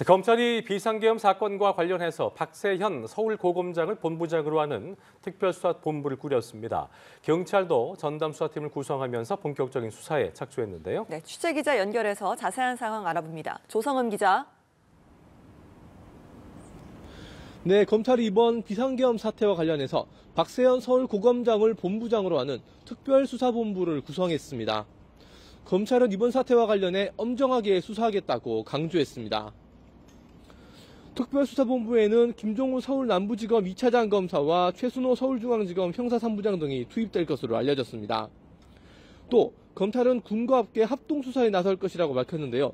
검찰이 비상계엄 사건과 관련해서 박세현 서울고검장을 본부장으로 하는 특별수사본부를 꾸렸습니다. 경찰도 전담수사팀을 구성하면서 본격적인 수사에 착수했는데요. 네, 취재기자 연결해서 자세한 상황 알아봅니다. 조성은 기자. 네, 검찰이 이번 비상계엄 사태와 관련해서 박세현 서울고검장을 본부장으로 하는 특별수사본부를 구성했습니다. 검찰은 이번 사태와 관련해 엄정하게 수사하겠다고 강조했습니다. 특별수사본부에는 김종우 서울남부지검 2차장 검사와 최순호 서울중앙지검 형사3부장 등이 투입될 것으로 알려졌습니다. 또 검찰은 군과 함께 합동수사에 나설 것이라고 밝혔는데요.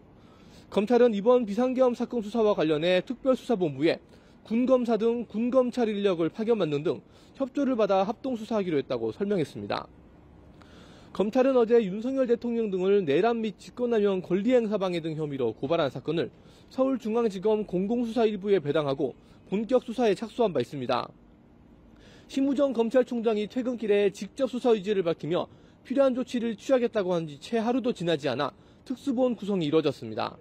검찰은 이번 비상계엄 사건 수사와 관련해 특별수사본부에 군검사 등 군검찰 인력을 파견받는 등 협조를 받아 합동수사하기로 했다고 설명했습니다. 검찰은 어제 윤석열 대통령 등을 내란 및 직권남용 권리행사방해 등 혐의로 고발한 사건을 서울중앙지검 공공수사 1부에 배당하고 본격 수사에 착수한 바 있습니다. 심우정 검찰총장이 퇴근길에 직접 수사 의지를 밝히며 필요한 조치를 취하겠다고 한 지 채 하루도 지나지 않아 특수본 구성이 이뤄졌습니다.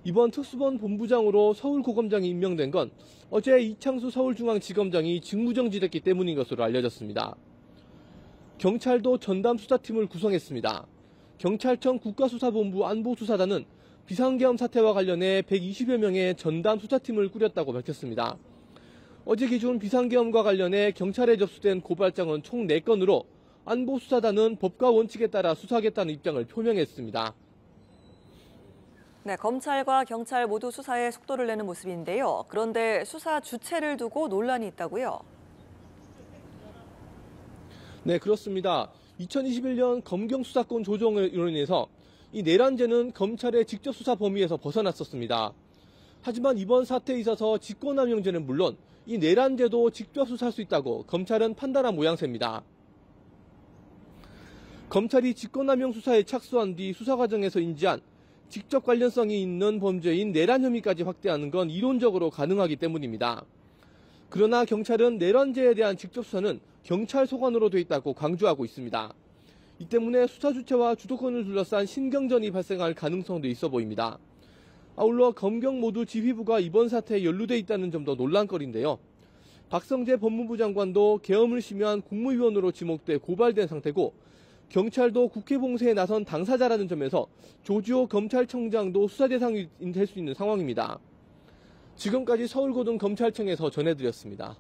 이번 특수본 본부장으로 서울고검장이 임명된 건 어제 이창수 서울중앙지검장이 직무정지됐기 때문인 것으로 알려졌습니다. 경찰도 전담수사팀을 구성했습니다. 경찰청 국가수사본부 안보수사단은 비상계엄 사태와 관련해 120여 명의 전담수사팀을 꾸렸다고 밝혔습니다. 어제 기준 비상계엄과 관련해 경찰에 접수된 고발장은 총 4건으로 안보수사단은 법과 원칙에 따라 수사하겠다는 입장을 표명했습니다. 네, 검찰과 경찰 모두 수사에 속도를 내는 모습인데요. 그런데 수사 주체를 두고 논란이 있다고요? 네, 그렇습니다. 2021년 검경 수사권 조정으로 인해서 이 내란죄는 검찰의 직접 수사 범위에서 벗어났었습니다. 하지만 이번 사태에 있어서 직권남용죄는 물론 이 내란죄도 직접 수사할 수 있다고 검찰은 판단한 모양새입니다. 검찰이 직권남용 수사에 착수한 뒤 수사 과정에서 인지한 직접 관련성이 있는 범죄인 내란 혐의까지 확대하는 건 이론적으로 가능하기 때문입니다. 그러나 경찰은 내란죄에 대한 직접 수사는 경찰 소관으로 돼 있다고 강조하고 있습니다. 이 때문에 수사 주체와 주도권을 둘러싼 신경전이 발생할 가능성도 있어 보입니다. 아울러 검경 모두 지휘부가 이번 사태에 연루돼 있다는 점도 논란거리인데요. 박성재 법무부 장관도 계엄을 심의한 국무위원으로 지목돼 고발된 상태고 경찰도 국회 봉쇄에 나선 당사자라는 점에서 조지호 검찰청장도 수사 대상이 될 수 있는 상황입니다. 지금까지 서울고등검찰청에서 전해드렸습니다.